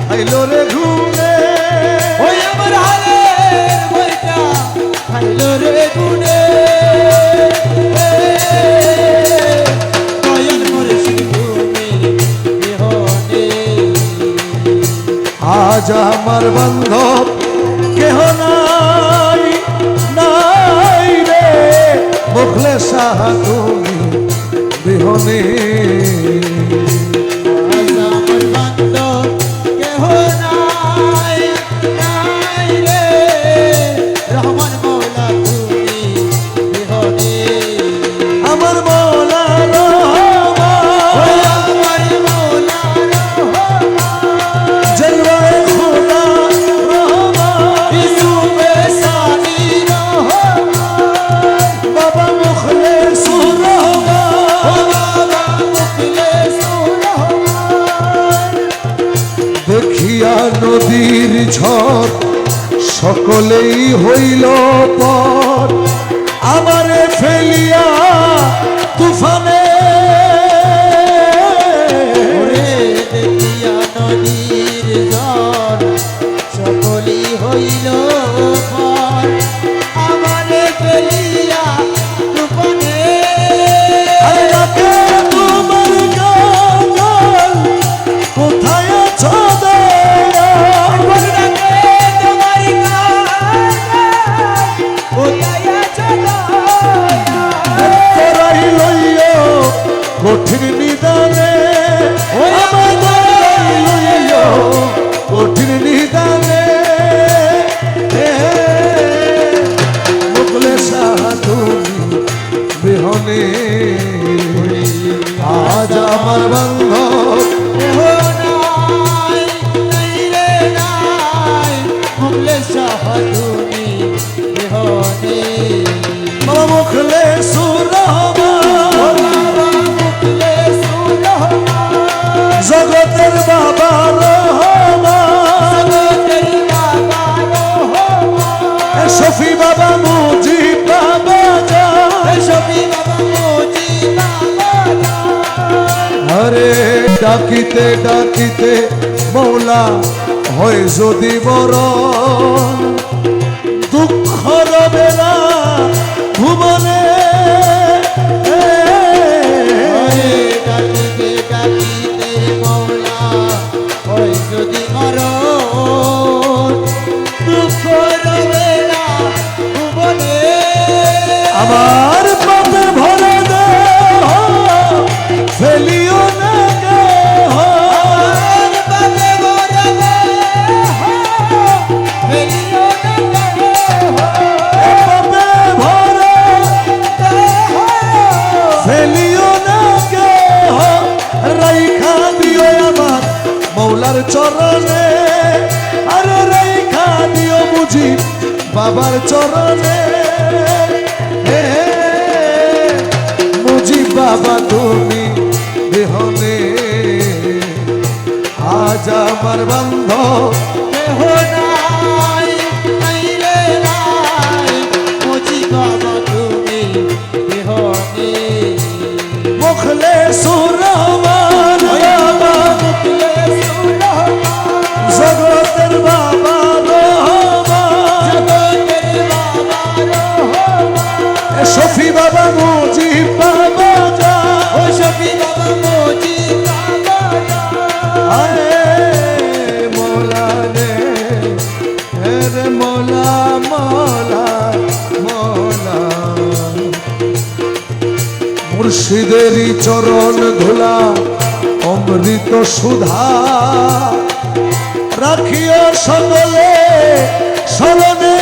খাইলো রে ঘুনে, ওই আমার হালের বইটা খাইলো রে গুনে। দয়াল মুর্শিদ তুমি বিহনে, আজ আমার বান্ধব কেহ নাই, নাই রে মুখলে শাহ তুমি বিহনে। আজ আমার বান্ধব কেহ নাই, নাই রে রহমান মৌলা তুমি বিহনে। আমার মৌলা ওই রহমান, আমার মৌলা রহমান, জলওয়ায়ে খুদা রহমান, ইসুফে সানি রহমান, বাবা মুখলেসুর রহমান। বাবা মুখলেসুর রহমান। দেখিয়া নদীর ঝড় সকলেই হইল পর, আমারে ফেলিয়া তুফানে। ওরে দেখিয়া নদীর ঝড় সকলই হইল পর, আমারে ফেলিয়া তুফানে। আরে ডাকে তোমার কাজল, কোথায় আছো দয়াল? ডাকে তোমার কাজল, কোথায় আছো দয়াল? তোরাই লইও কঠিন নিদানে, ওই আমার তোরাই লইও কঠিন নিদানে। মুখলে শাহ তুমি বিহনে, আজ আমার বান্ধব কেহ নাই, নাই রে নাই, মুখলে শাহ তুমি বিহনে। বাবা মুখলে সুর রহমান, বাবা মুখলেসুর রহমান, জগতের বাবা রহমান, জগতের বাবা রহমান, শফি বাবা মুজিব বাবা জান। শফি বাবা মুজিব বাবা জান। আরে ডাকিতে ডাকিতে মৌলা হয় যদি মরণ, দুঃখ রবে না ভুবনে। ওরে ডাকিতে ডাকিতে মৌলা হয় যদি মরণ, দুঃখ রবে না ভুবনে। আমার পাপে ভরে দেহ ফেলিও না কেহ, আমার পাপে ভরা দেহ ফেলিও না দেহ। পাপে ভরে দেহ ফেলিও না কেহ, রাইখা দিও আমার মৌলার চরণে। আরে রাইখা দিও মুজিব বাবার চরণে। হে মুজিব বাবা তুমি বিহনে, আজ আমার বান্ধব কেহ নাই, নাই রে নাই, মুজিব বাবা তুমি বিহনে। মুখলে সুর রহমান, বাবা মুখলেসুর রহমান, জগতের বাবা রহমান, জগতের বাবা রহমান, শফি বাবা মুজিব বাবা জান। ও শফি বাবা মুজিব বাবা জান। আরে মৌলা রে, রে মৌলা মৌলা মৌলা, মুর্শিদেরই চরণ ধুলা অমৃত সুধা, রাখিও সকলে স্মরণে।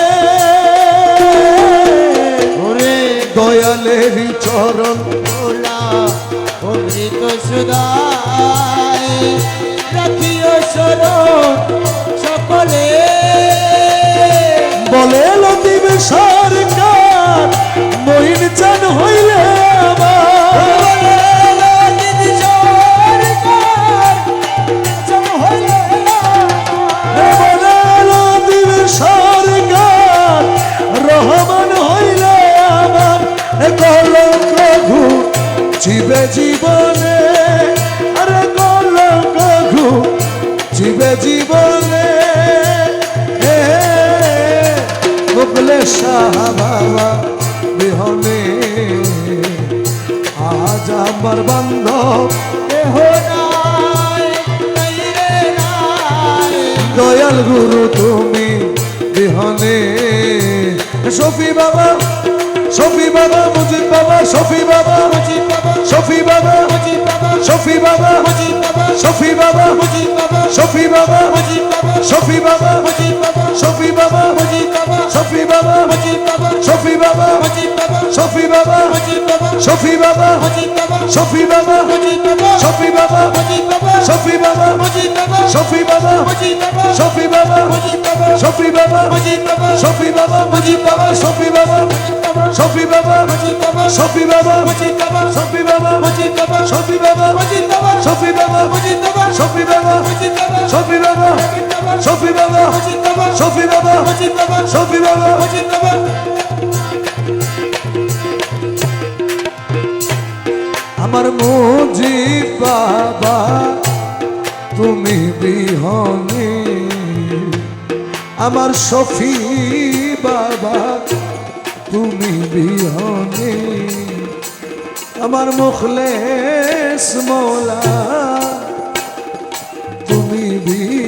ওরে দয়ালেরই চরণ ভোলা অমৃত সুদায়, রাখিও শরণ সকলে। বলে লতিফ সরকার মহিন চান হইলে আমার, বলে লতিফ সরকার রহমান হইলে আমার, কলঙ্ক ঘুচিবে জীবনে। আরে কলঙ্ক ঘুচিবে জীবনে মুকলে শাহ বাবা বিহনে আজ আমার বান্ধব কেহ নাই, নাই রে নাই। দয়াল গুরু তুমি বিহনে শফি বাবা শফি বাবা মুজিব বাবা শফি বাবা মুজিব বাবা, শফি বাবা মুজিব বাবা, শফি বাবা মুজিব বাবা, শফি বাবা মুজিব বাবা, শফি বাবা মুজিব বাবা, শফি বাবা মুজিব বাবা, শফি বাবা মুজিব বাবা, শফি বাবা মুজিব বাবা, শফি বাবা মুজিব বাবা, শফি বাবা মুজিব বাবা, শফি বাবা মুজিব বাবা, শফি বাবা মুজিব বাবা, শফি বাবা মুজিব বাবা, শফি বাবা মুজিব বাবা, শফি বাবা মুজিব বাবা, শফি বাবা মুজিব বাবা, শফি বাবা মুজিব বাবা, শফি বাবা মুজিব বাবা, শফি বাবা শফি বাবা মুজিব বাবা, শফি বাবা মুজিব বাবা, শফি বাবা মুজিব বাবা, শফি বাবা মুজিব বাবা, শফি বাবা মুজিব বাবা, শফি বাবা মুজিব বাবা, শফি বাবা শফি বাবা মুজিব বাবা, শফি বাবা মুজিব বাবা, শফি বাবা মুজিব বাবা। আমার মুজিব বাবা তুমি বিহনে আমার শফি বাবা তুমি বিহনে আমার মুখলেস মৌলা তুমি বিহনে